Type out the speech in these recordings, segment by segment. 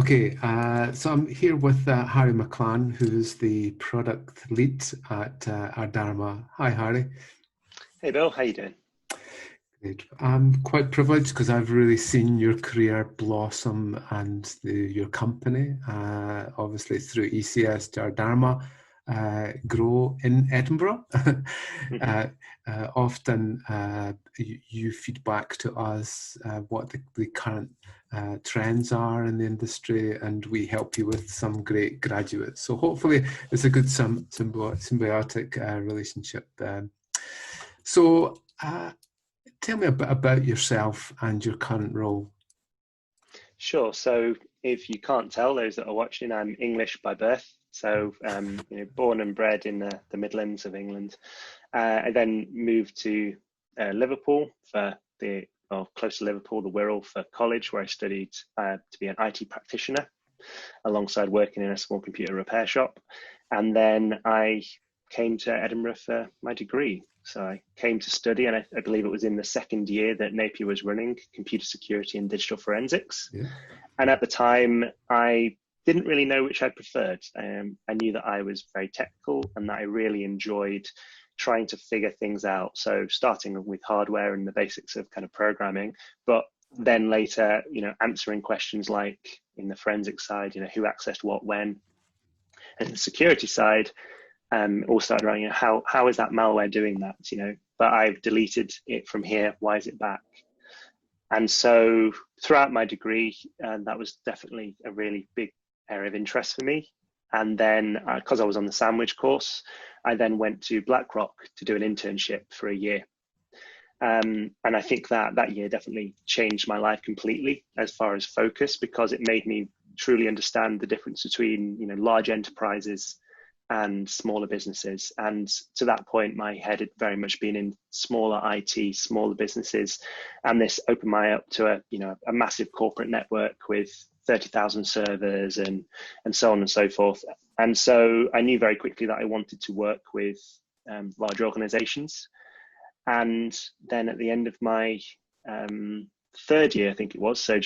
Okay, so I'm here with Harry McLaren, who is the product lead at Ardharma. Hi, Harry. Hey Bill, how you doing? Great. I'm quite privileged because I've really seen your career blossom and your company, obviously through ECS to Ardharma, grow in Edinburgh. hmm Often you feed back to us what the current trends are in the industry, and we help you with some great graduates. So hopefully it's a good symbiotic relationship. So tell me a bit about yourself and your current role. Sure. So if you can't tell, those that are watching, I'm English by birth. So born and bred in the Midlands of England. I then moved to Liverpool close to Liverpool, the Wirral for college, where I studied to be an IT practitioner, alongside working in a small computer repair shop. And then I came to Edinburgh for my degree. So I came to study, and I believe it was in the second year that Napier was running computer security and digital forensics. Yeah. And at the time, I didn't really know which I preferred. I knew that I was very technical and that I really enjoyed trying to figure things out. So starting with hardware and the basics of kind of programming, but then later, answering questions like in the forensic side, who accessed what when, and the security side, all started writing, how is that malware doing that, but I've deleted it from here, why is it back? And so throughout my degree, that was definitely a really big area of interest for me. And then because I was on the sandwich course, I then went to BlackRock to do an internship for a year. And I think that year definitely changed my life completely as far as focus, because it made me truly understand the difference between large enterprises and smaller businesses. And to that point, my head had very much been in smaller IT, smaller businesses, and this opened my up to a massive corporate network with 30,000 servers and so on and so forth. And so I knew very quickly that I wanted to work with large organizations. And then at the end of my third year, I think it was, so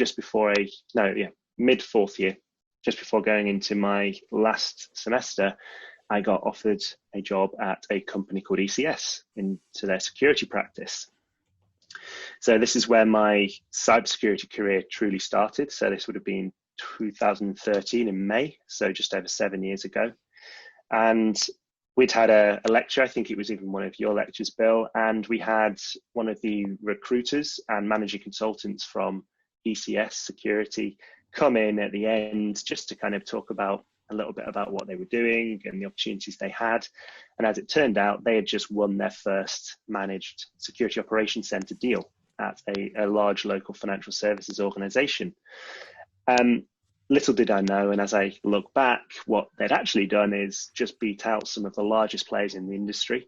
mid fourth year, just before going into my last semester, I got offered a job at a company called ECS into their security practice. So this is where my cybersecurity career truly started. So this would have been 2013 in May, so just over 7 years ago. And we'd had a lecture, I think it was even one of your lectures, Bill, and we had one of the recruiters and managing consultants from ECS Security come in at the end just to kind of talk about a little bit about what they were doing and the opportunities they had. And as it turned out, they had just won their first managed security operations center deal at a large local financial services organization. Little did I know, and as I look back, what they'd actually done is just beat out some of the largest players in the industry.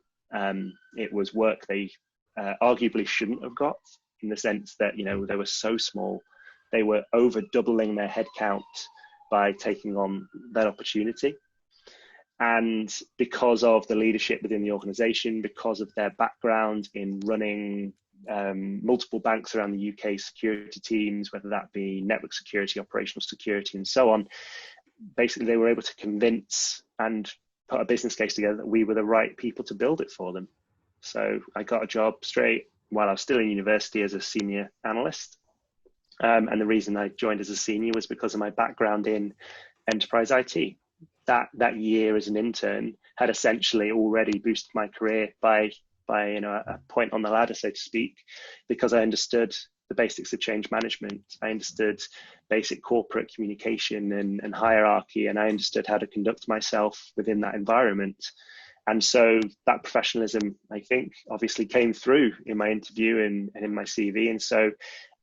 It was work they arguably shouldn't have got, in the sense that, they were so small. They were over doubling their headcount by taking on that opportunity. And because of the leadership within the organization, because of their background in running multiple banks around the UK security teams, whether that be network security, operational security, and so on, basically they were able to convince and put a business case together that we were the right people to build it for them. So I got a job straight while I was still in university as a senior analyst. And the reason I joined as a senior was because of my background in enterprise IT. That year as an intern had essentially already boosted my career by a point on the ladder, so to speak, because I understood the basics of change management. I understood basic corporate communication and hierarchy, and I understood how to conduct myself within that environment. And so that professionalism, I think, obviously came through in my interview and in my CV. And so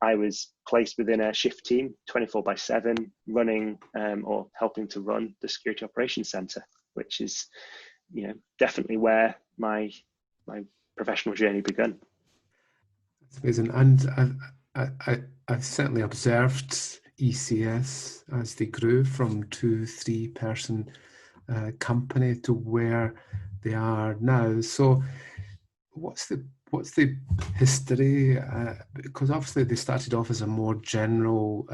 I was placed within a shift team 24/7, running or helping to run the Security Operations Center, which is, definitely where my professional journey began. That's amazing. And I've certainly observed ECS as they grew from 2-3 person company to where they are now. So what's the what's the history? Because obviously they started off as a more general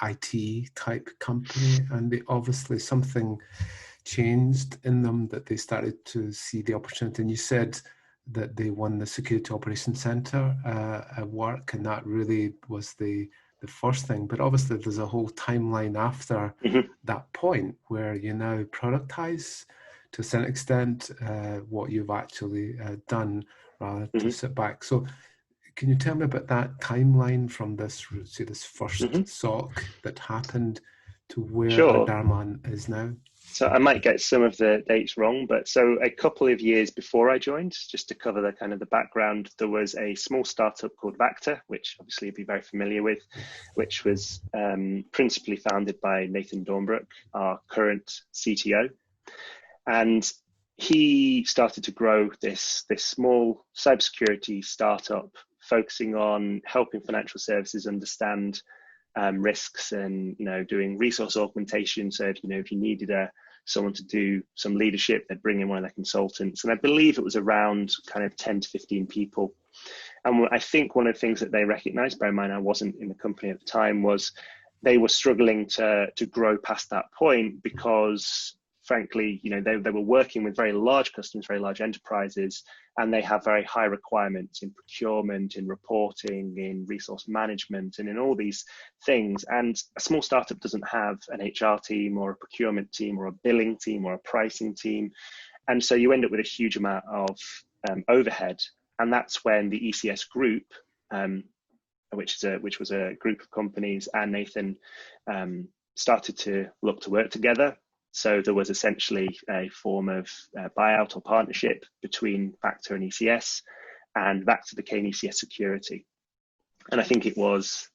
IT type company, and they obviously something changed in them that they started to see the opportunity. And you said that they won the Security Operations Centre at work, and that really was the first thing. But obviously there's a whole timeline after that point where you now productize to a certain extent what you've actually done, rather to sit back. So can you tell me about that timeline from this, say, this first SOC that happened to where Sure. Darman is now? So I might get some of the dates wrong, but so a couple of years before I joined, just to cover the kind of the background, there was a small startup called Vactor, which obviously you'd be very familiar with, which was principally founded by Nathan Dornbrook, our current CTO. And he started to grow this small cybersecurity startup focusing on helping financial services understand risks and, doing resource augmentation. So if you needed someone to do some leadership, they'd bring in one of their consultants. And I believe it was around kind of 10 to 15 people. And I think one of the things that they recognized, bear in mind I wasn't in the company at the time, was they were struggling to grow past that point because frankly, they were working with very large customers, very large enterprises, and they have very high requirements in procurement, in reporting, in resource management, and in all these things. And a small startup doesn't have an HR team or a procurement team or a billing team or a pricing team. And so you end up with a huge amount of overhead. And that's when the ECS group, which was a group of companies, and Nathan started to look to work together. So there was essentially a form of buyout or partnership between Vactor and ECS, and Vactor became ECS Security. And I think it was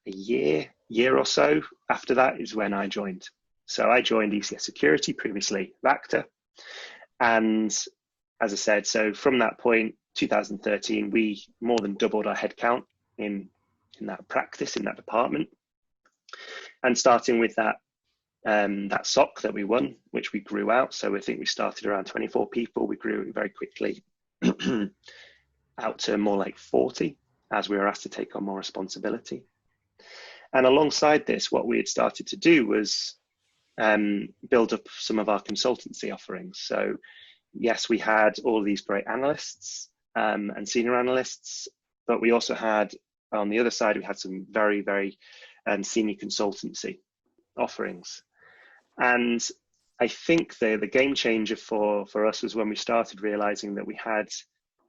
a year or so after that is when I joined. So I joined ECS Security, previously Vactor. And as I said, so from that point, 2013, we more than doubled our headcount in that practice, in that department. And starting with that SOC that we won, which we grew out. So I think we started around 24 people. We grew very quickly out to more like 40 as we were asked to take on more responsibility. And alongside this, what we had started to do was build up some of our consultancy offerings. So yes, we had all these great analysts and senior analysts, but we also had, on the other side, we had some very, very senior consultancy offerings. And I think the game changer for us was when we started realizing that we had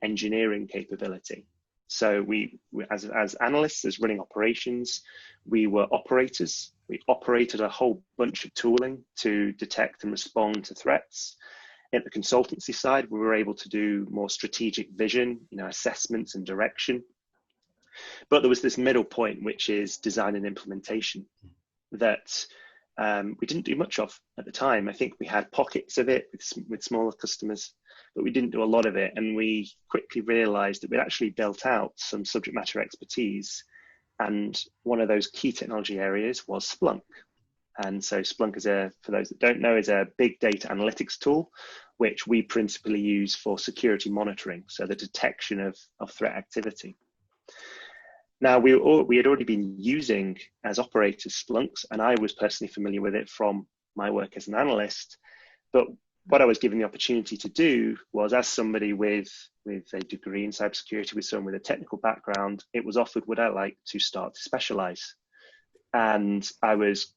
engineering capability. So we as analysts, as running operations, we were operators. We operated a whole bunch of tooling to detect and respond to threats. At the consultancy side, we were able to do more strategic vision, assessments and direction. But there was this middle point, which is design and implementation, that we didn't do much of at the time. I think we had pockets of it with smaller customers, but we didn't do a lot of it. And we quickly realized that we'd actually built out some subject matter expertise. And one of those key technology areas was Splunk. And so Splunk for those that don't know, is a big data analytics tool, which we principally use for security monitoring. So the detection of threat activity. Now, we had already been using as operators Splunks, and I was personally familiar with it from my work as an analyst. But what I was given the opportunity to do was, as somebody with a degree in cybersecurity, with someone with a technical background, it was offered, would I like to start to specialize? And I was,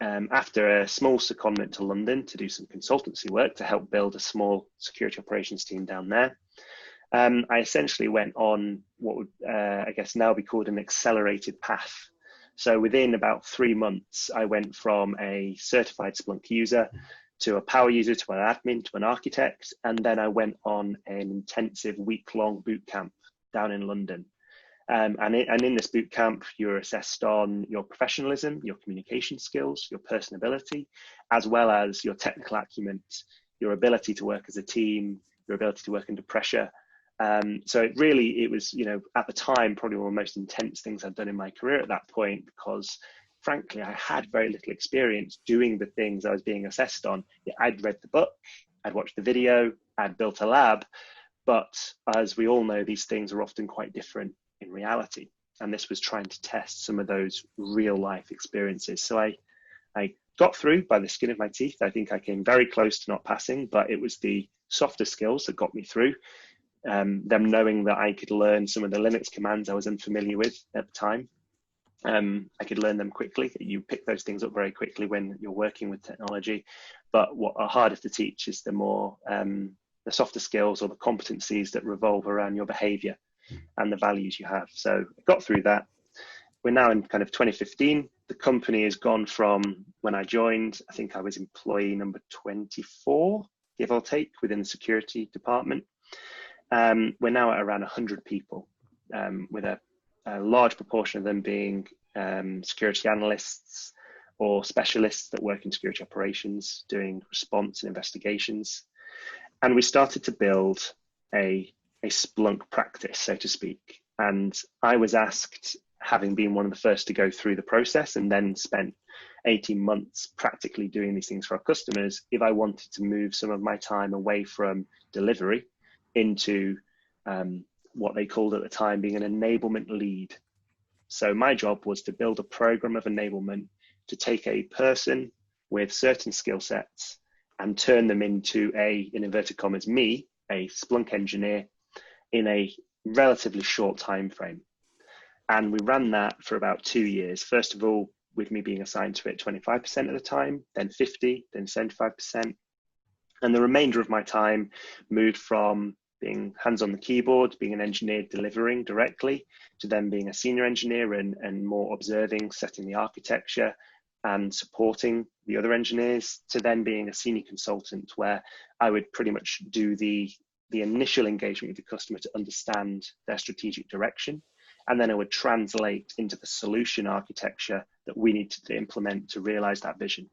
after a small secondment to London to do some consultancy work to help build a small security operations team down there, I essentially went on what would, I guess, now be called an accelerated path. So within about 3 months, I went from a certified Splunk user to a power user, to an admin, to an architect. And then I went on an intensive week-long boot camp down in London. And in this boot camp, you're assessed on your professionalism, your communication skills, your personability, as well as your technical acumen, your ability to work as a team, your ability to work under pressure. So it was, at the time, probably one of the most intense things I'd done in my career at that point, because frankly, I had very little experience doing the things I was being assessed on. I'd read the book, I'd watched the video, I'd built a lab, But as we all know, these things are often quite different in reality. And this was trying to test some of those real life experiences. So I got through by the skin of my teeth. I think I came very close to not passing, but it was the softer skills that got me through. Them knowing that I could learn some of the Linux commands I was unfamiliar with at the time. I could learn them quickly. You pick those things up very quickly when you're working with technology. But what are harder to teach is the more the softer skills or the competencies that revolve around your behavior and the values you have. So I got through that. We're now in kind of 2015. The company has gone from when I joined, I think I was employee number 24, give or take, within the security department. We're now at around 100 people, with a large proportion of them being security analysts or specialists that work in security operations, doing response and investigations. And we started to build a Splunk practice, so to speak. And I was asked, having been one of the first to go through the process and then spent 18 months practically doing these things for our customers, if I wanted to move some of my time away from delivery into what they called at the time being an enablement lead. So my job was to build a program of enablement to take a person with certain skill sets and turn them into in inverted commas, me, a Splunk engineer, in a relatively short time frame. And we ran that for about 2 years. First of all, with me being assigned to it 25% of the time, then 50, then 75%. And the remainder of my time moved from being hands on the keyboard, being an engineer delivering directly, to then being a senior engineer and more observing, setting the architecture and supporting the other engineers, to then being a senior consultant where I would pretty much do the initial engagement with the customer to understand their strategic direction. And then I would translate into the solution architecture that we need to implement to realize that vision.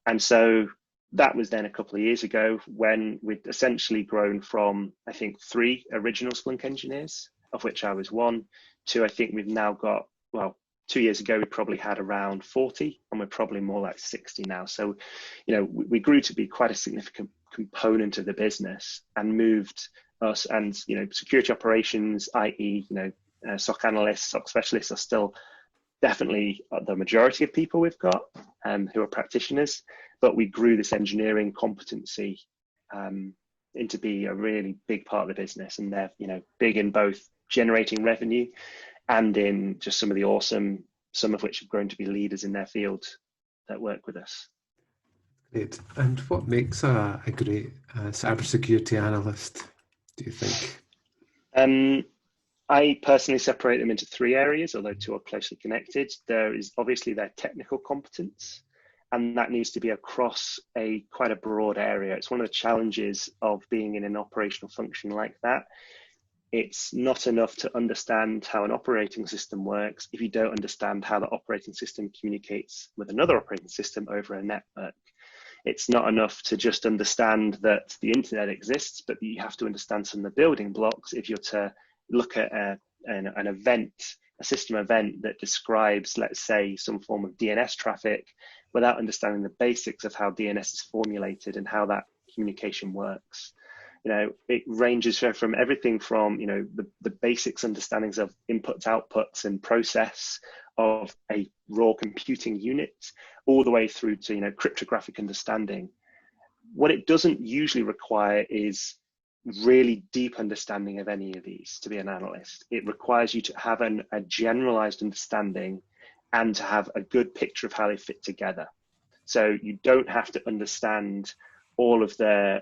And so that was then a couple of years ago when we'd essentially grown from, I think, 3 original Splunk engineers, of which I was one, to I think we've now got, well, 2 years ago, we probably had around 40 and we're probably more like 60 now. So, you know, we grew to be quite a significant component of the business and moved us, and, you know, security operations, i.e., you know, SOC analysts, SOC specialists are still definitely the majority of people we've got who are practitioners, but we grew this engineering competency into be a really big part of the business. And they're, you know, big in both generating revenue and in just some of the awesome, some of which have grown to be leaders in their field that work with us. Great. And what makes a great cybersecurity analyst, do you think? I personally separate them into 3 areas, although 2 are closely connected. There is obviously their technical competence, and that needs to be across quite a broad area. It's one of the challenges of being in an operational function like that. It's not enough to understand how an operating system works if you don't understand how the operating system communicates with another operating system over a network. It's not enough to just understand that the internet exists, but you have to understand some of the building blocks if you're to look at an event, a system event that describes, let's say, some form of DNS traffic without understanding the basics of how DNS is formulated and how that communication works. You know, it ranges from everything from, you know, the basics understandings of inputs, outputs, and process of a raw computing unit, all the way through to, you know, cryptographic understanding. What it doesn't usually require is really deep understanding of any of these to be an analyst. It requires you to have a generalized understanding and to have a good picture of how they fit together. So you don't have to understand all of the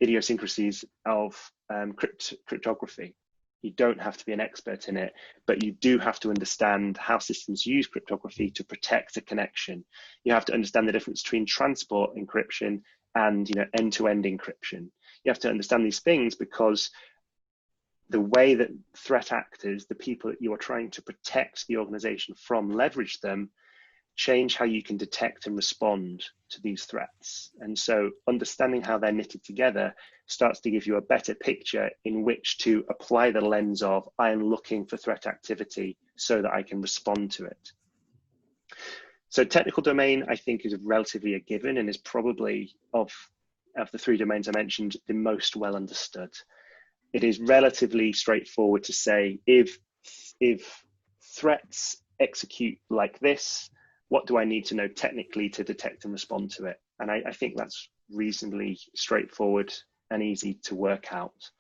idiosyncrasies of cryptography. You don't have to be an expert in it, but you do have to understand how systems use cryptography to protect a connection. You have to understand the difference between transport encryption and, you know, end-to-end encryption. You have to understand these things because the way that threat actors, the people that you are trying to protect the organization from, leverage them, change how you can detect and respond to these threats. And so understanding how they're knitted together starts to give you a better picture in which to apply the lens of, I am looking for threat activity so that I can respond to it. So technical domain, I think, is relatively a given and is probably of of the three domains I mentioned, the most well understood. It is relatively straightforward to say, if threats execute like this, what do I need to know technically to detect and respond to it? And I think that's reasonably straightforward and easy to work out.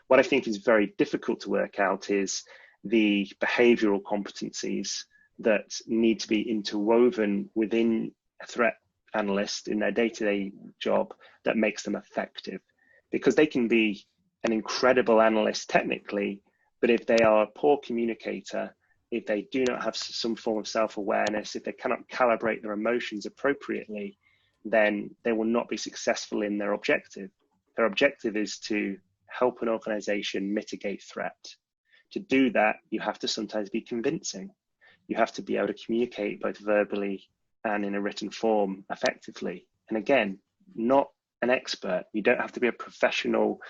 What I think is very difficult to work out is the behavioral competencies that need to be interwoven within a threat analyst in their day-to-day job that makes them effective. Because they can be an incredible analyst technically, but if they are a poor communicator, if they do not have some form of self-awareness, if they cannot calibrate their emotions appropriately, then they will not be successful in their objective. Their objective is to help an organization mitigate threat. To do that, you have to sometimes be convincing. You have to be able to communicate both verbally and in a written form effectively. And again, not an expert. You don't have to be a professional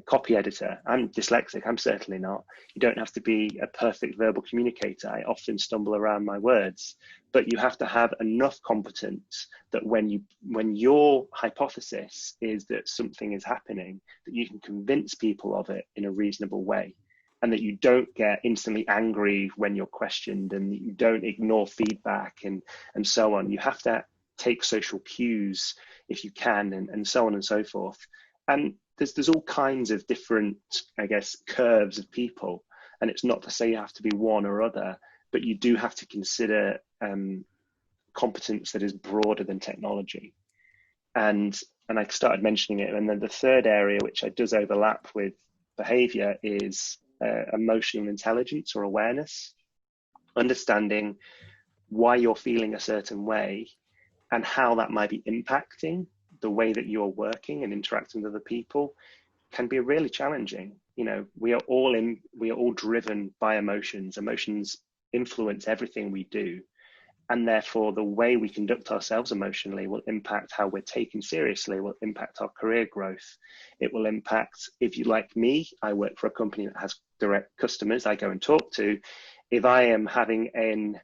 copy editor. I'm dyslexic, I'm certainly not. You don't have to be a perfect verbal communicator. I often stumble around my words, but you have to have enough competence that when your hypothesis is that something is happening, that you can convince people of it in a reasonable way, and that you don't get instantly angry when you're questioned, and you don't ignore feedback and so on. You have to take social cues if you can, and so on and so forth. And there's all kinds of different, I guess, curves of people. And it's not to say you have to be one or other, but you do have to consider competence that is broader than technology. And I started mentioning it. And then the third area, which does overlap with behavior, is emotional intelligence or awareness, understanding why you're feeling a certain way and how that might be impacting the way that you're working and interacting with other people can be really challenging. You know, we are all driven by emotions. Emotions influence everything we do. And therefore, the way we conduct ourselves emotionally will impact how we're taken seriously, will impact our career growth. It will impact, if you like me, I work for a company that has direct customers I go and talk to. If I am having an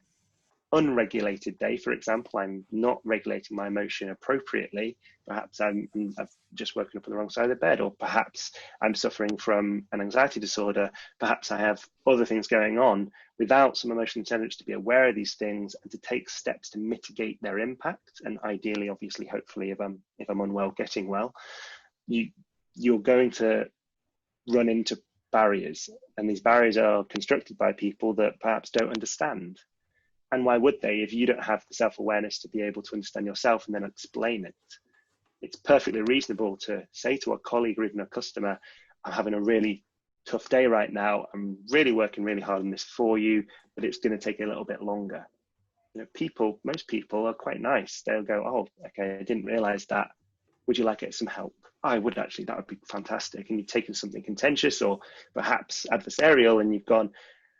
unregulated day, for example, I'm not regulating my emotion appropriately, perhaps I've just woken up on the wrong side of the bed, or perhaps I'm suffering from an anxiety disorder, perhaps I have other things going on. Without some emotional intelligence to be aware of these things and to take steps to mitigate their impact, and ideally, obviously, hopefully, if I'm unwell, getting well, you're going to run into barriers, and these barriers are constructed by people that perhaps don't understand. And why would they if you don't have the self-awareness to be able to understand yourself and then explain it? It's perfectly reasonable to say to a colleague or even a customer, I'm having a really tough day right now. I'm really working really hard on this for you, but it's going to take a little bit longer. You know, most people are quite nice. They'll go, oh, okay, I didn't realize that. Would you like to get some help? I would actually, that would be fantastic. And you've taken something contentious or perhaps adversarial and you've gone,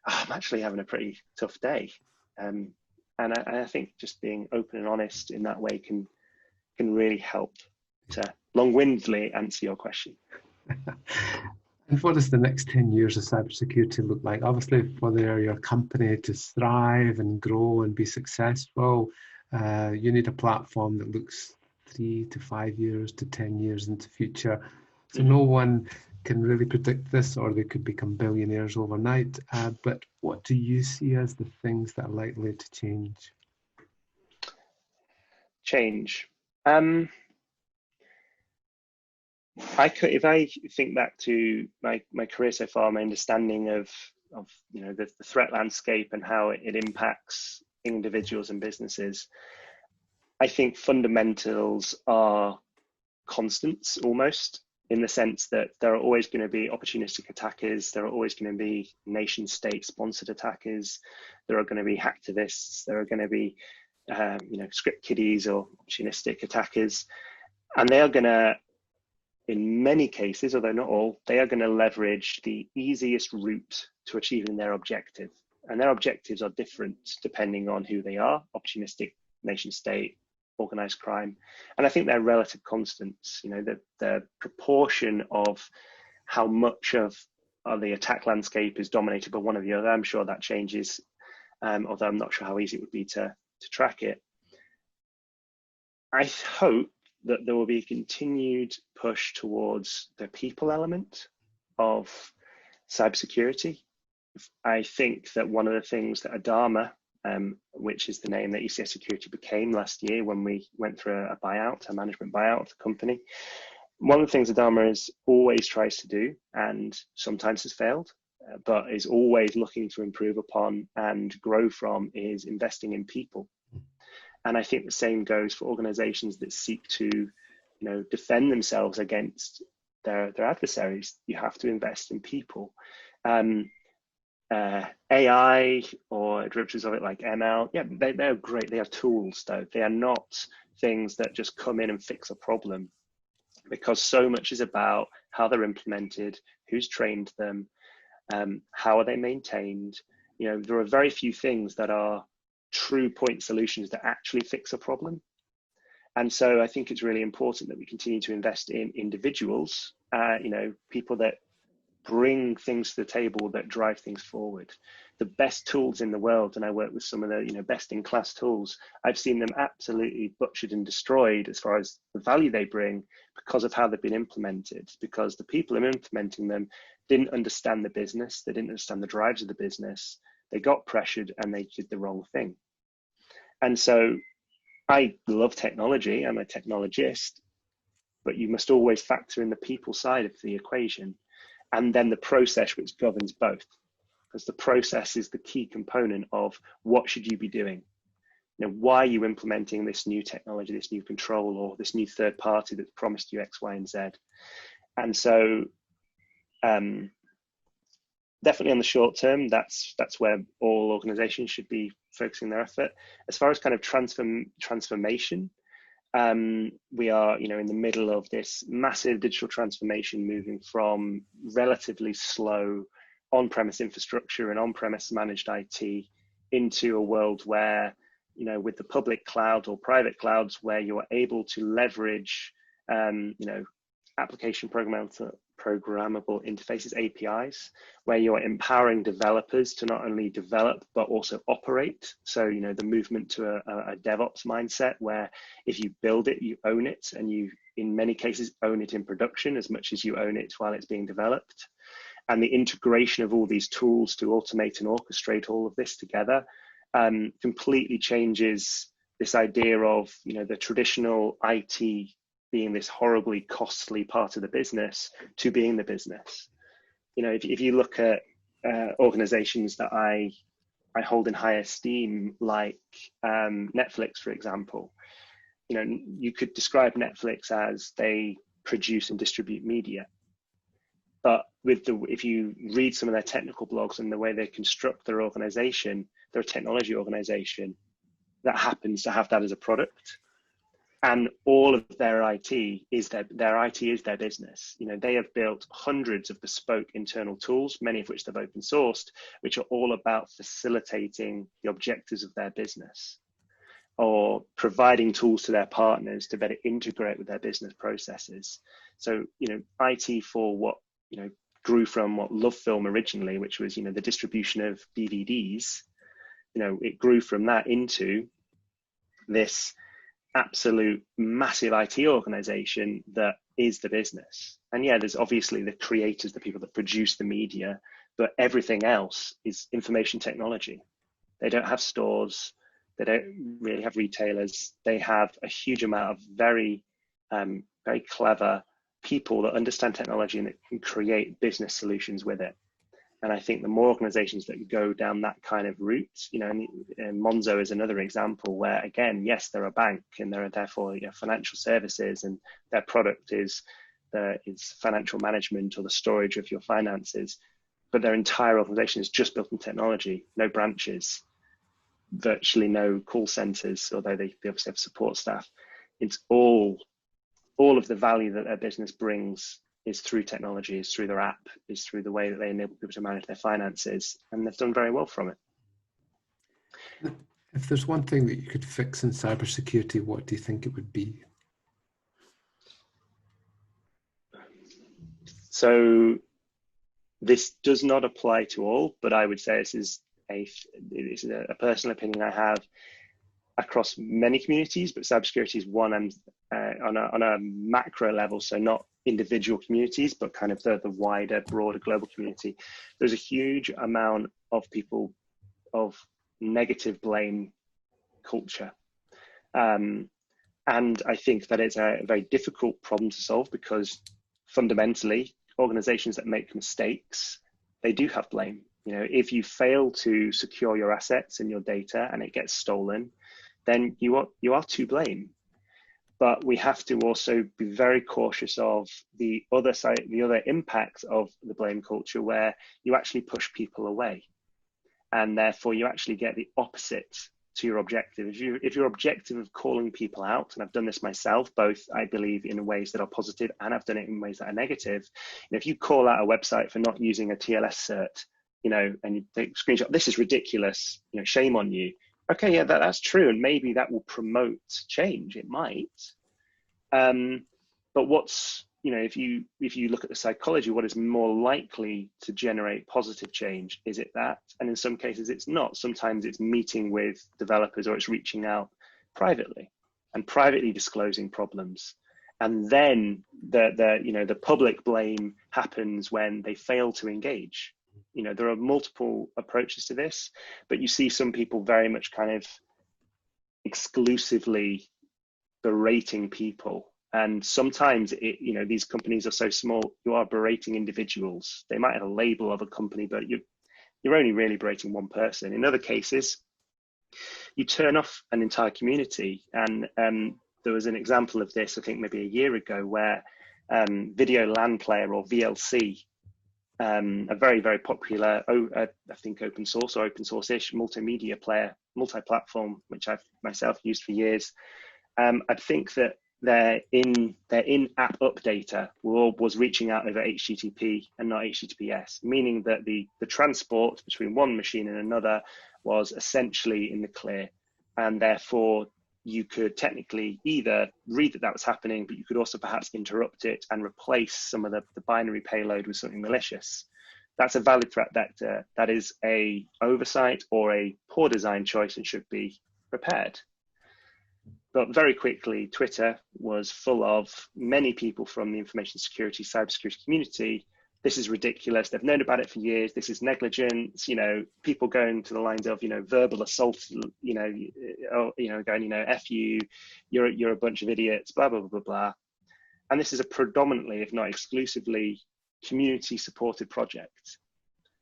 I'm actually having a pretty tough day. And I think just being open and honest in that way can really help to long-windedly answer your question. And what does the next 10 years of cybersecurity look like? Obviously, for your company to thrive and grow and be successful, you need a platform that looks 3 to 5 years to 10 years into the future. So no one can really predict this, or they could become billionaires overnight. But what do you see as the things that are likely to change? Change. If I think back to my career so far, my understanding of the threat landscape and how it impacts individuals and businesses, I think fundamentals are constants almost, in the sense that there are always going to be opportunistic attackers, there are always going to be nation state sponsored attackers, there are going to be hacktivists, there are going to be script kiddies or opportunistic attackers, and they are going to, in many cases, although not all, they are going to leverage the easiest route to achieving their objective. And their objectives are different depending on who they are: opportunistic, nation state, organized crime. And I think they're relative constants. You know, the proportion of how much of the attack landscape is dominated by one or the other, I'm sure that changes, although I'm not sure how easy it would be to track it. I hope that there will be a continued push towards the people element of cybersecurity. I think that one of the things that Adama, which is the name that ECS Security became last year when we went through a buyout, a management buyout of the company, one of the things Adama is always tries to do, and sometimes has failed, but is always looking to improve upon and grow from, is investing in people. And I think the same goes for organizations that seek to, defend themselves against their adversaries. You have to invest in people. AI or derivatives of it like ML, yeah, they're great. They are tools, though. They are not things that just come in and fix a problem, because so much is about how they're implemented, who's trained them, how are they maintained. There are very few things that are true point solutions that actually fix a problem. And so I think it's really important that we continue to invest in individuals, people that bring things to the table, that drive things forward. The best tools in the world, and I work with some of the best in class tools, I've seen them absolutely butchered and destroyed as far as the value they bring because of how they've been implemented, because the people who are implementing them didn't understand the business, they didn't understand the drives of the business, they got pressured and they did the wrong thing. And so I love technology, I'm a technologist, but you must always factor in the people side of the equation, and then the process which governs both, because the process is the key component of what should you be doing. Why are you implementing this new technology, this new control, or this new third party that's promised you X, Y, and Z? And so definitely on the short term, that's where all organizations should be focusing their effort. As far as kind of transformation, we are, in the middle of this massive digital transformation, moving from relatively slow on-premise infrastructure and on-premise managed IT into a world where, with the public cloud or private clouds, where you're able to leverage, application programmable interfaces, APIs, where you're empowering developers to not only develop but also operate. So the movement to a DevOps mindset, where if you build it, you own it, and you in many cases own it in production as much as you own it while it's being developed. And the integration of all these tools to automate and orchestrate all of this together completely changes this idea of the traditional IT being this horribly costly part of the business to being the business. If you look at organizations that I hold in high esteem, like Netflix, for example, you could describe Netflix as they produce and distribute media. But if you read some of their technical blogs and the way they construct their organization, they're a technology organization that happens to have that as a product. And all of their IT is their business. They have built hundreds of bespoke internal tools, many of which they've open sourced, which are all about facilitating the objectives of their business, or providing tools to their partners to better integrate with their business processes. So, IT for what, grew from what Love Film originally, which was, the distribution of DVDs, it grew from that into this absolute massive IT organization that is the business. And yeah, there's obviously the creators, the people that produce the media, but everything else is information technology. They don't have stores, they don't really have retailers. They have a huge amount of very clever people that understand technology and that can create business solutions with it. And I think the more organizations that go down that kind of route, and Monzo is another example where, again, yes, they're a bank and they're therefore financial services, and their product is financial management or the storage of your finances, but their entire organization is just built on technology, no branches, virtually no call centers, although they obviously have support staff. It's all of the value that their business brings is through technology, is through their app, is through the way that they enable people to manage their finances, and they've done very well from it. If there's one thing that you could fix in cybersecurity, what do you think it would be? So this does not apply to all, but I would say this is a personal opinion I have. across many communities, but cybersecurity is one, and on a macro level, so not individual communities, but kind of the wider, broader global community. There's a huge amount of people of negative blame culture. And I think that it's a very difficult problem to solve, because fundamentally, organizations that make mistakes, they do have blame. You know, if you fail to secure your assets and your data and it gets stolen, then you are to blame. But we have to also be very cautious of the other side, the other impacts of the blame culture, where you actually push people away, and therefore you actually get the opposite to your objective. If your objective of calling people out, and I've done this myself, both I believe in ways that are positive and I've done it in ways that are negative. And if you call out a website for not using a TLS cert, you know, and you take a screenshot, this is ridiculous, you know, shame on you. Okay, yeah, that's true, and maybe that will promote change. It might, but what's, you know, if you look at the psychology, what is more likely to generate positive change? Is it that? And in some cases, it's not. Sometimes it's meeting with developers, or it's reaching out privately and privately disclosing problems. And then the public blame happens when they fail to engage. You know, there are multiple approaches to this, but you see some people very much kind of exclusively berating people. And sometimes these companies are so small, you are berating individuals. They might have a label of a company, but you're only really berating one person. In other cases, you turn off an entire community. And there was an example of this, I think maybe a year ago, where Video LAN Player, or VLC, a very, very popular, I think open source or open source-ish multimedia player, multi-platform, which I've myself used for years. I think that their in-app updater was reaching out over HTTP and not HTTPS, meaning that the transport between one machine and another was essentially in the clear, and therefore you could technically either read that was happening, but you could also perhaps interrupt it and replace some of the binary payload with something malicious. That's a valid threat vector. That is a oversight or a poor design choice and should be repaired. But very quickly, Twitter was full of many people from the information security, cybersecurity community. This is ridiculous. They've known about it for years. This is negligence. You know, people going to the lines of, verbal assault, going, F you, you're a bunch of idiots, blah, blah, blah, blah, blah. And this is a predominantly, if not exclusively, community supported project.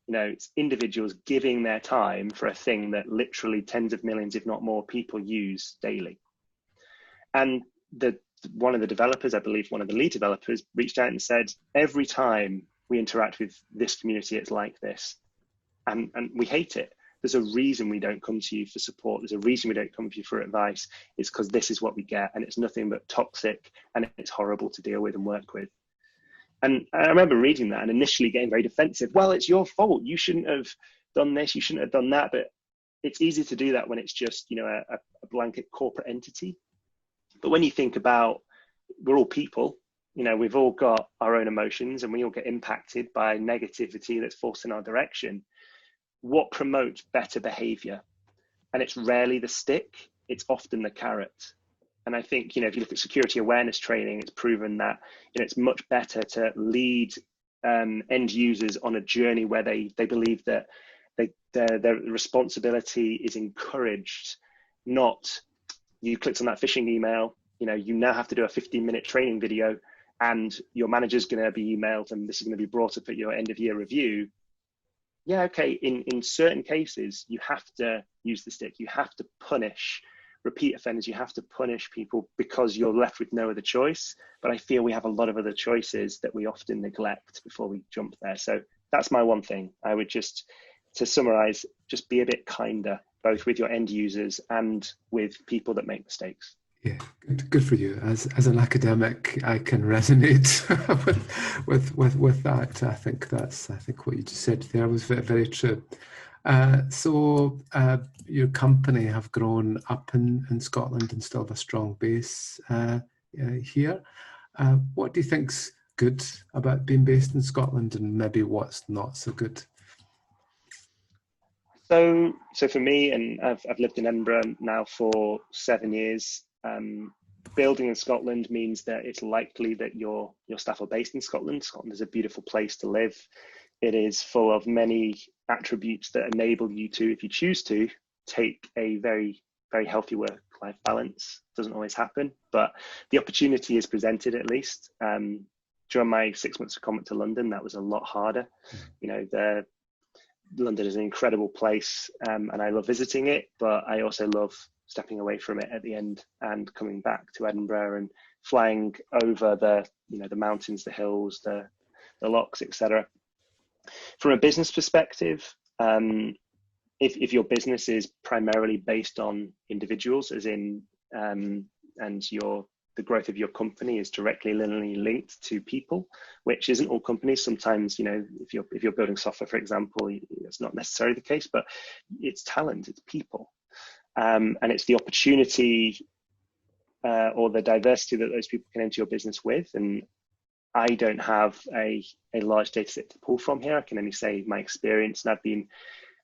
You know, it's individuals giving their time for a thing that literally tens of millions, if not more, people use daily. And one of the developers, I believe one of the lead developers, reached out and said, every time we interact with this community, it's like this. And we hate it. There's a reason we don't come to you for support. There's a reason we don't come to you for advice. It's because this is what we get, and it's nothing but toxic, and it's horrible to deal with and work with. And I remember reading that and initially getting very defensive. Well, it's your fault. You shouldn't have done this. You shouldn't have done that. But it's easy to do that when it's just, a blanket corporate entity. But when you think about, we're all people, we've all got our own emotions, and we all get impacted by negativity that's forced in our direction. What promotes better behavior? And it's rarely the stick, it's often the carrot. And I think, if you look at security awareness training, it's proven that it's much better to lead end users on a journey where they believe that their responsibility is encouraged, not you clicked on that phishing email, you now have to do a 15-minute training video, and your manager's going to be emailed, and this is going to be brought up at your end of year review. Yeah, okay, in certain cases, you have to use the stick. You have to punish repeat offenders. You have to punish people because you're left with no other choice. But I feel we have a lot of other choices that we often neglect before we jump there. So that's my one thing. I would just, to summarize, just be a bit kinder, both with your end users and with people that make mistakes. Yeah, good for you. As an academic, I can resonate with that. I think what you just said there was very, very true. So your company have grown up in Scotland and still have a strong base here. What do you think's good about being based in Scotland, and maybe what's not so good? So for me, and I've lived in Edinburgh now for 7 years. Building in Scotland means that it's likely that your staff are based in Scotland. Scotland is a beautiful place to live. It is full of many attributes that enable you to, if you choose to, take a very, very healthy work-life balance. Doesn't always happen, but the opportunity is presented at least. During my 6 months of comment to London, that was a lot harder. You know, London is an incredible place, and I love visiting it, but I also love stepping away from it at the end and coming back to Edinburgh and flying over the mountains, the hills, the lochs, etc. From a business perspective, if your business is primarily based on individuals, as in, and the growth of your company is directly linearly linked to people, which isn't all companies. Sometimes, you know, if you're building software, for example, it's not necessarily the case, but it's talent, it's people, and it's the opportunity or the diversity that those people can enter your business with. And I don't have a large data set to pull from here. I can only say my experience, and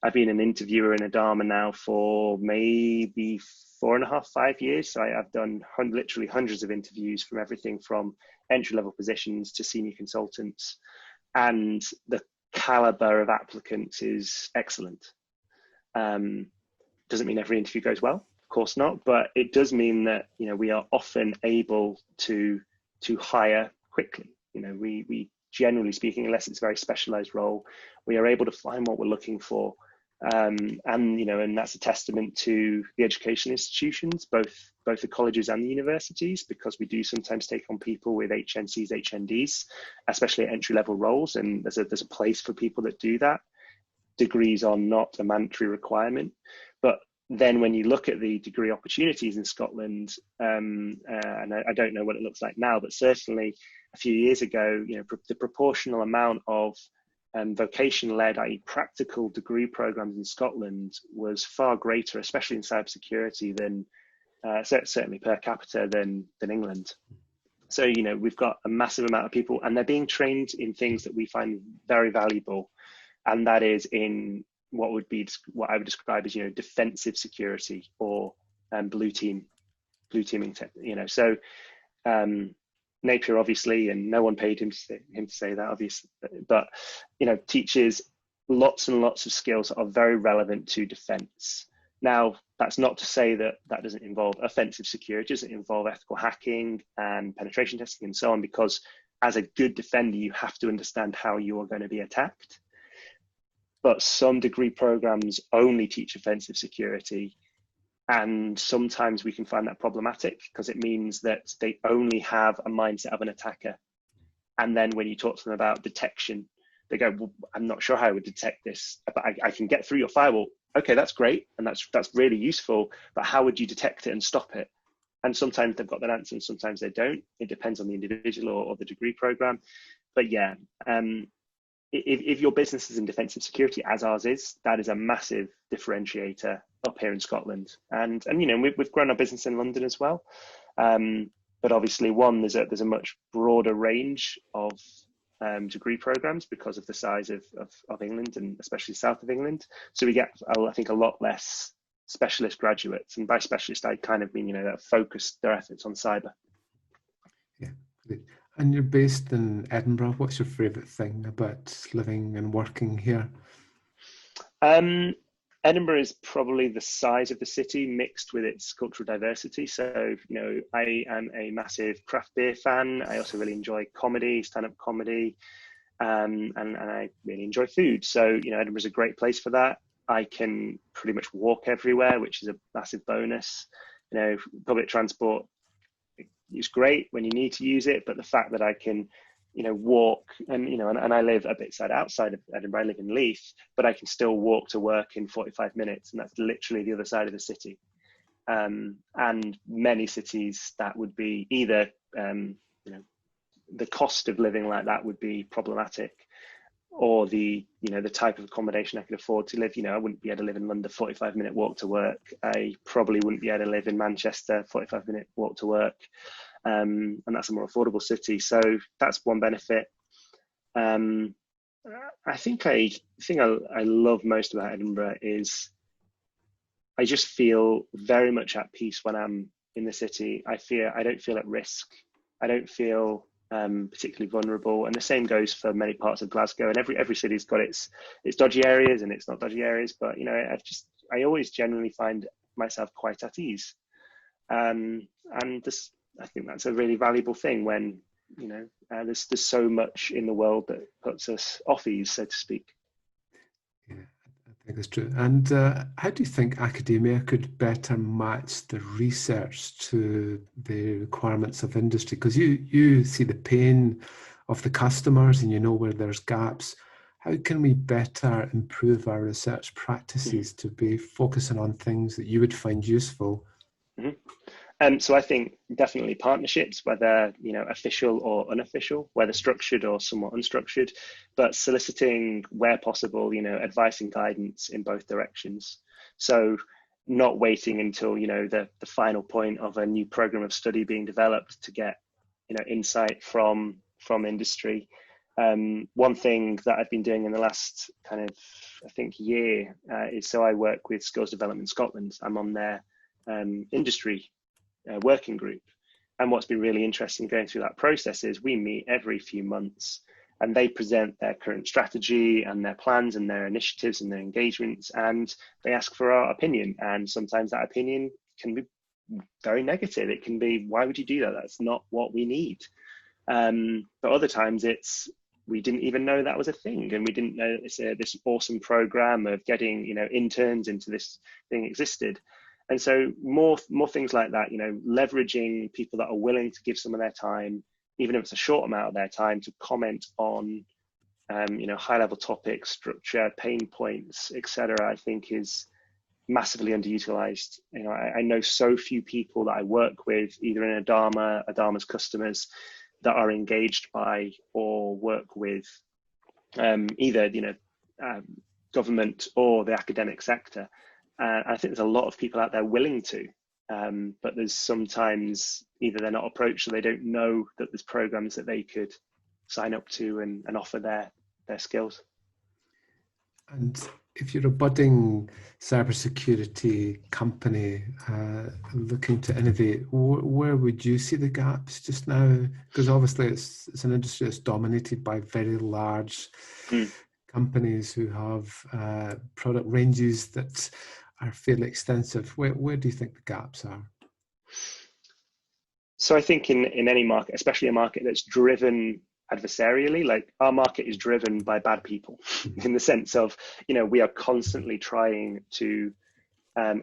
I've been an interviewer in Adama now for maybe 4.5, 5 years. So I've done literally hundreds of interviews, from everything from entry-level positions to senior consultants, and the caliber of applicants is excellent. Doesn't mean every interview goes well, of course not, but it does mean that, you know, we are often able to hire quickly. You know, we generally speaking, unless it's a very specialized role, we are able to find what we're looking for. And you know, and that's a testament to the education institutions, both the colleges and the universities, because we do sometimes take on people with HNCs, HNDs, especially at entry-level roles, and there's a place for people that do that. Degrees are not a mandatory requirement, but then when you look at the degree opportunities in Scotland, and I don't know what it looks like now, but certainly a few years ago, you know, the proportional amount of vocation-led, i.e. practical degree programs in Scotland was far greater, especially in cybersecurity, than certainly per capita than England. So, you know, we've got a massive amount of people, and they're being trained in things that we find very valuable, and that is in what I would describe as, you know, defensive security, or blue teaming. You know, so Napier, obviously, and no one paid him to say that, obviously, but, you know, teaches lots and lots of skills that are very relevant to defense. Now, that's not to say that that doesn't involve offensive security, doesn't involve ethical hacking and penetration testing and so on, because as a good defender, you have to understand how you are going to be attacked. But some degree programs only teach offensive security, and sometimes we can find that problematic because it means that they only have a mindset of an attacker. And then when you talk to them about detection, they go, well, I'm not sure how I would detect this, but I can get through your firewall. Okay, that's great, and that's really useful, but how would you detect it and stop it? And sometimes they've got that answer and sometimes they don't. It depends on the individual or the degree program. But yeah, if your business is in defensive security, as ours is, that is a massive differentiator up here in Scotland. And you know, we've grown our business in London as well. But obviously, there's a much broader range of degree programs because of the size of England, and especially south of England. So we get, I think, a lot less specialist graduates. And by specialist, I kind of mean, you know, that focus their efforts on cyber. Yeah, great. And you're based in Edinburgh. What's your favourite thing about living and working here? Edinburgh is probably the size of the city mixed with its cultural diversity. So, you know, I am a massive craft beer fan. I also really enjoy comedy, stand-up comedy, and I really enjoy food. So, you know, Edinburgh is a great place for that. I can pretty much walk everywhere, which is a massive bonus. You know, public transport is great when you need to use it, but the fact that I can, you know, walk, and, you know, and I live a bit outside of Edinburgh, I live in Leith, but I can still walk to work in 45 minutes, and that's literally the other side of the city. And many cities, that would be either, you know, the cost of living like that would be problematic, or the, you know, the type of accommodation I could afford to live. You know, I wouldn't be able to live in London, 45-minute walk to work. I probably wouldn't be able to live in Manchester, 45-minute walk to work. And that's a more affordable city. So that's one benefit. And I think I thing I love most about Edinburgh is I just feel very much at peace when I'm in the city. I don't feel at risk. I don't feel particularly vulnerable, and the same goes for many parts of Glasgow. And every city's got its dodgy areas and its not dodgy areas. But I always generally find myself quite at ease. And this, I think that's a really valuable thing when there's so much in the world that puts us off ease, so to speak. Yeah, I think that's true. And how do you think academia could better match the research to the requirements of industry? Because you see the pain of the customers and you know where there's gaps. How can we better improve our research practices to be focusing on things that you would find useful? So I think definitely partnerships, whether official or unofficial, whether structured or somewhat unstructured, but soliciting where possible, advice and guidance in both directions. So not waiting until the final point of a new program of study being developed to get insight from industry. One thing that I've been doing in the last I think year is, so I work with Skills Development Scotland. I'm on their industry working group, and what's been really interesting going through that process is we meet every few months and they present their current strategy and their plans and their initiatives and their engagements, and they ask for our opinion, and sometimes that opinion can be very negative. It can be, why would you do that? That's not what we need. But other times it's, we didn't even know that was a thing, and we didn't know this awesome program of getting interns into this thing existed. And so more things like that, leveraging people that are willing to give some of their time, even if it's a short amount of their time, to comment on, high level topics, structure, pain points, etc. I think is massively underutilized. I know so few people that I work with, either in Adama's customers, that are engaged by or work with either government or the academic sector. I think there's a lot of people out there willing to, but there's sometimes either they're not approached or they don't know that there's programs that they could sign up to and offer their skills. And if you're a budding cybersecurity company looking to innovate, where would you see the gaps just now? Because obviously it's an industry that's dominated by very large companies who have product ranges that are fairly extensive. Where do you think the gaps are? So I think in any market, especially a market that's driven adversarially, like our market is driven by bad people in the sense of, we are constantly trying to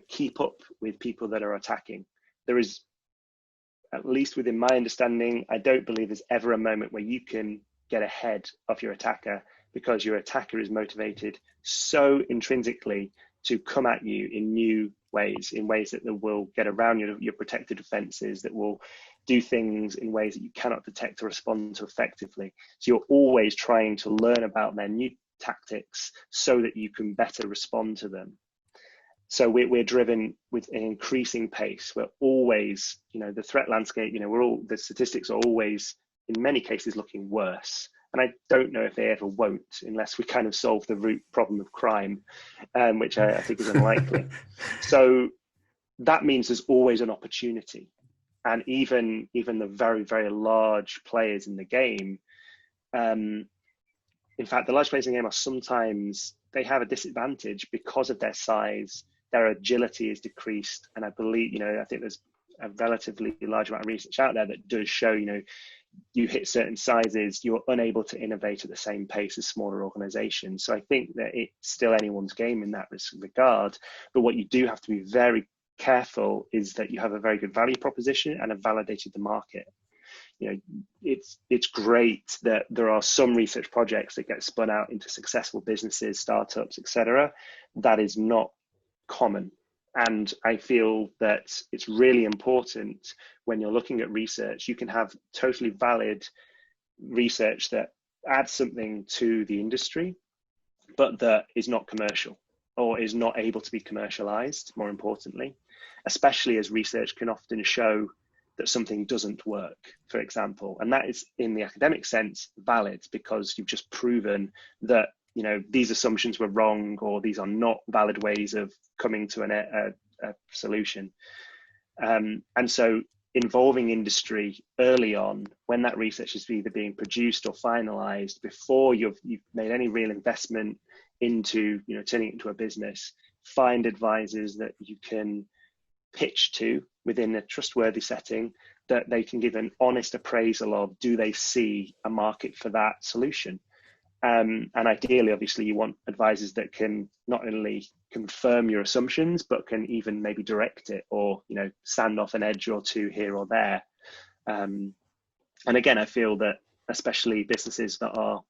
keep up with people that are attacking. There is, at least within my understanding, I don't believe there's ever a moment where you can get ahead of your attacker, because your attacker is motivated so intrinsically to come at you in new ways, in ways that will get around your protected defenses, that will do things in ways that you cannot detect or respond to effectively. So you're always trying to learn about their new tactics so that you can better respond to them. So we're driven with an increasing pace. We're always, the threat landscape, the statistics are always, in many cases, looking worse. And I don't know if they ever won't, unless we kind of solve the root problem of crime, which I think is unlikely. So that means there's always an opportunity. And even the very, very large players in the game, in fact, the large players in the game are sometimes, they have a disadvantage because of their size. Their agility is decreased. And I believe, I think there's a relatively large amount of research out there that does show, you hit certain sizes, you're unable to innovate at the same pace as smaller organizations. So I think that it's still anyone's game in that regard. But what you do have to be very careful is that you have a very good value proposition and have validated the market. It's great that there are some research projects that get spun out into successful businesses, startups, etc. That is not common. And I feel that it's really important when you're looking at research, you can have totally valid research that adds something to the industry, but that is not commercial or is not able to be commercialized, more importantly, especially as research can often show that something doesn't work, for example. And that is, in the academic sense, valid, because you've just proven that, you know, these assumptions were wrong, or these are not valid ways of coming to a solution. And so involving industry early on, when that research is either being produced or finalized, before you've made any real investment into, you know, turning it into a business, find advisors that you can pitch to within a trustworthy setting, that they can give an honest appraisal of, do they see a market for that solution? And ideally, obviously, you want advisors that can not only confirm your assumptions, but can even maybe direct it, or, you know, sand off an edge or two here or there. And again, I feel that especially businesses that are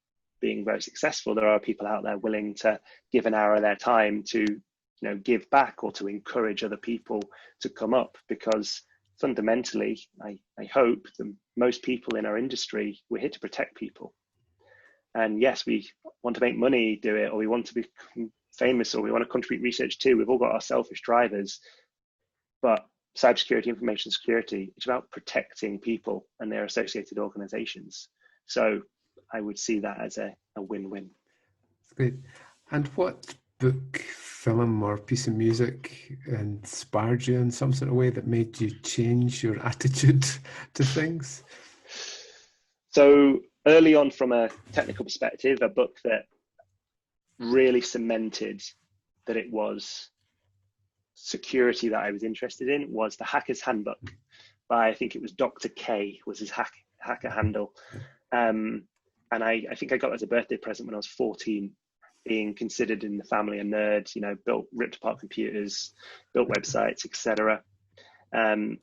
being very successful, there are people out there willing to give an hour of their time to, you know, give back, or to encourage other people to come up, because fundamentally, I hope that most people in our industry, we're here to protect people. And yes, we want to make money do it, or we want to be famous, or we want to contribute research too. We've all got our selfish drivers, but cybersecurity, information security, it's about protecting people and their associated organizations. So I would see that as a win-win. That's great. And what book, film, or piece of music inspired you in some sort of way that made you change your attitude to things? So early on, from a technical perspective, a book that really cemented that it was security that I was interested in was The Hacker's Handbook by, I think it was Dr. K was his hacker handle. And I think I got that as a birthday present when I was 14, being considered in the family a nerd, you know, ripped apart computers, built websites, etc. And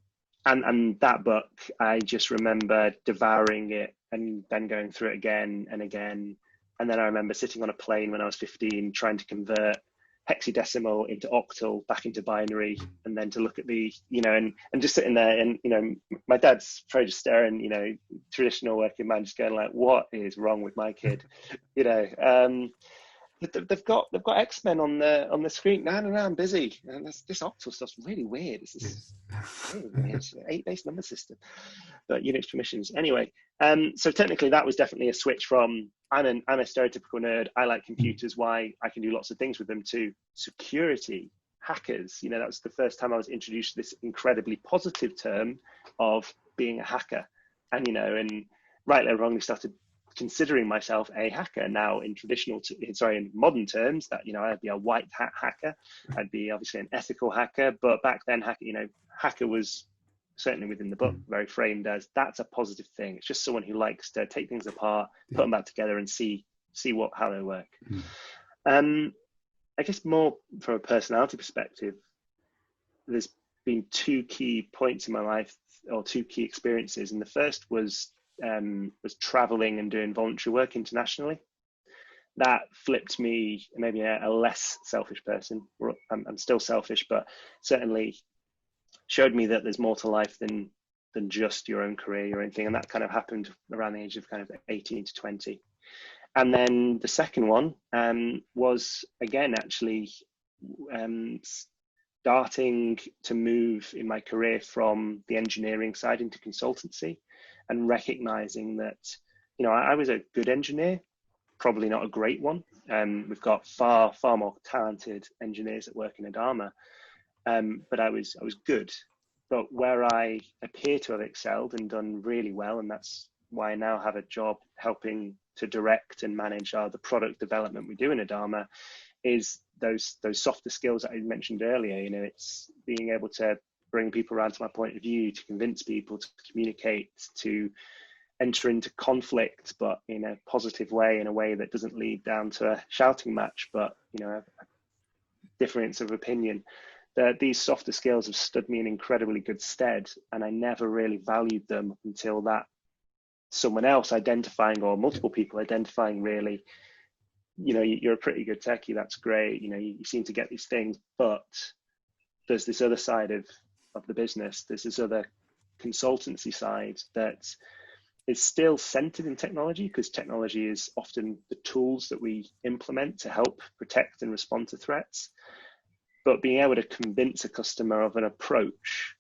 that book, I just remember devouring it and then going through it again and again. And then I remember sitting on a plane when I was 15, trying to convert hexadecimal into octal, back into binary, and then to look at the, you know, and just sitting there, and, you know, my dad's probably just staring, you know, traditional working man, just going like, what is wrong with my kid? You know, they've got X-Men on the screen. No, I'm busy. And this octal stuff's really weird. It's really weird. It's an 8-base number system, but Unix permissions. Anyway, so technically that was definitely a switch from I'm a stereotypical nerd, I like computers, why I can do lots of things with them, to security, hackers. You know, that was the first time I was introduced to this incredibly positive term of being a hacker. And, you know, and rightly or wrongly started considering myself a hacker now in in modern terms, that, you know, I'd be a white hat hacker. I'd be obviously an ethical hacker, but back then, hacker was certainly within the book very framed as that's a positive thing. It's just someone who likes to take things apart, put them back together, and see how they work. I guess more from a personality perspective, there's been two key points in my life, or two key experiences, and the first was traveling and doing voluntary work internationally. That flipped me, maybe a less selfish person. I'm still selfish, but certainly showed me that there's more to life than just your own career, your own thing. And that kind of happened around the age of kind of 18 to 20. And then the second one was, again, actually starting to move in my career from the engineering side into consultancy, and recognizing that, you know, I was a good engineer, probably not a great one. We've got far more talented engineers that work in Edinburgh, but I was good. But where I appear to have excelled and done really well, and that's why I now have a job helping to direct and manage the product development we do in Edinburgh, is those softer skills that I mentioned earlier. You know, it's being able to bring people around to my point of view, to convince people, to communicate, to enter into conflict, but in a positive way, in a way that doesn't lead down to a shouting match, but, you know, a difference of opinion. These softer skills have stood me in incredibly good stead, and I never really valued them until that someone else identifying, or multiple people identifying, really, you know, you're a pretty good techie, that's great, you know, you seem to get these things, but there's this other side of the business, there's this other consultancy side that is still centered in technology, because technology is often the tools that we implement to help protect and respond to threats. But being able to convince a customer of an approach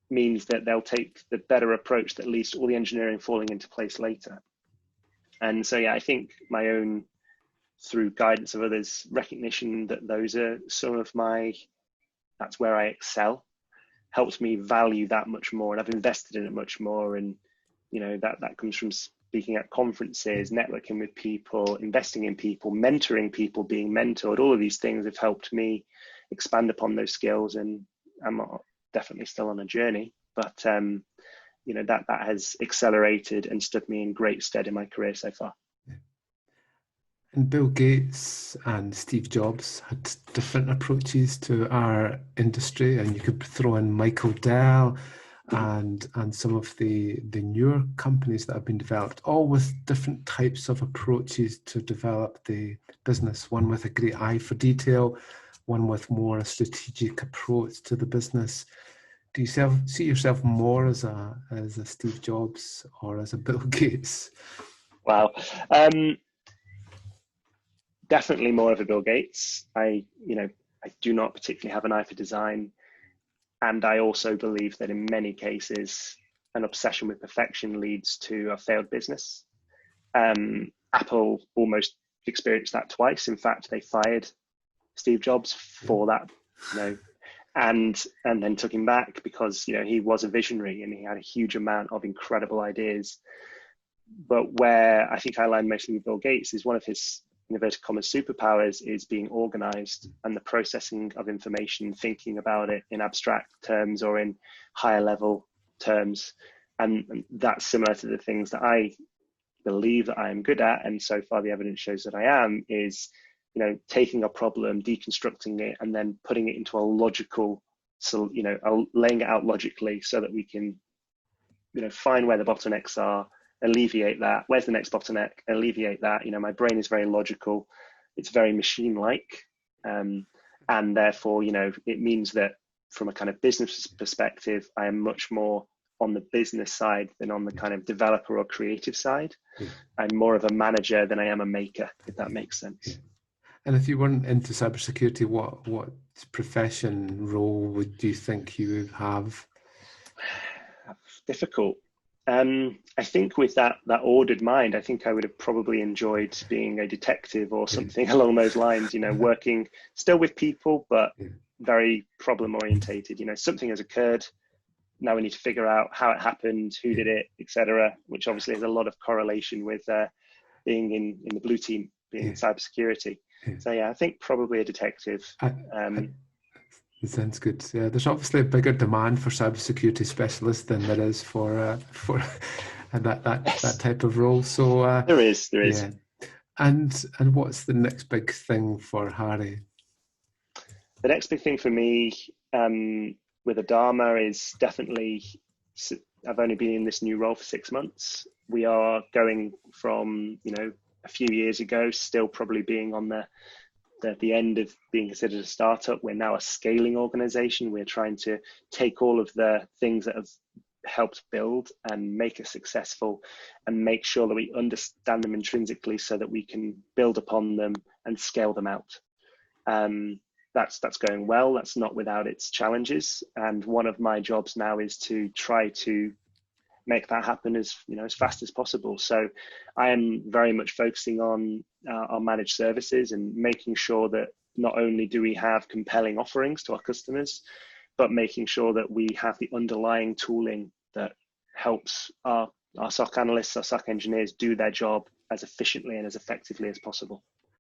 means that they'll take the better approach that leads to all the engineering falling into place later. And so, yeah, I think my own, through guidance of others, recognition that those are some of that's where I excel, helps me value that much more. And I've invested in it much more. And, that comes from speaking at conferences, networking with people, investing in people, mentoring people, being mentored. All of these things have helped me expand upon those skills. And I'm definitely still on a journey, but that has accelerated and stood me in great stead in my career so far. And Bill Gates and Steve Jobs had different approaches to our industry, and you could throw in Michael Dell and some of the newer companies that have been developed, all with different types of approaches to develop the business. One with a great eye for detail, one with more a strategic approach to the business. Do you see yourself more as a Steve Jobs or as a Bill Gates? Wow. Definitely more of a Bill Gates. I do not particularly have an eye for design. And I also believe that in many cases, an obsession with perfection leads to a failed business. Apple almost experienced that twice. In fact, they fired Steve Jobs for that, and then took him back because, he was a visionary and he had a huge amount of incredible ideas. But where I think I align mostly with Bill Gates is one of his, in inverted commas, superpowers is being organized and the processing of information, thinking about it in abstract terms or in higher level terms. And that's similar to the things that I believe that I am good at. And so far the evidence shows that I am, is, taking a problem, deconstructing it, and then putting it into a logical, so, laying it out logically so that we can, find where the bottlenecks are, alleviate that. Where's the next bottleneck? Alleviate that. My brain is very logical. It's very machine-like. And therefore, it means that from a kind of business perspective, I am much more on the business side than on the kind of developer or creative side. Yeah. I'm more of a manager than I am a maker, if that makes sense. Yeah. And if you weren't into cybersecurity, what profession, role would you think you would have? Difficult. I think with that ordered mind, I think I would have probably enjoyed being a detective or something along those lines, working still with people, but very problem orientated. Something has occurred. Now we need to figure out how it happened, who did it, etc., which obviously has a lot of correlation with being in the blue team, being in cybersecurity. So yeah, I think probably a detective. It sounds good. Yeah, there's obviously a bigger demand for cybersecurity specialists than there is for that type of role. So there is. Yeah. And what's the next big thing for Harry? The next big thing for me with Adama is definitely, I've only been in this new role for 6 months. We are going from, a few years ago, still probably being on the end of being considered a startup. We're now a scaling organization. We're trying to take all of the things that have helped build and make us successful and make sure that we understand them intrinsically so that we can build upon them and scale them out. That's going well. That's not without its challenges. And one of my jobs now is to try to make that happen as fast as possible. So I am very much focusing on our managed services and making sure that not only do we have compelling offerings to our customers, but making sure that we have the underlying tooling that helps our SOC analysts, our SOC engineers do their job as efficiently and as effectively as possible.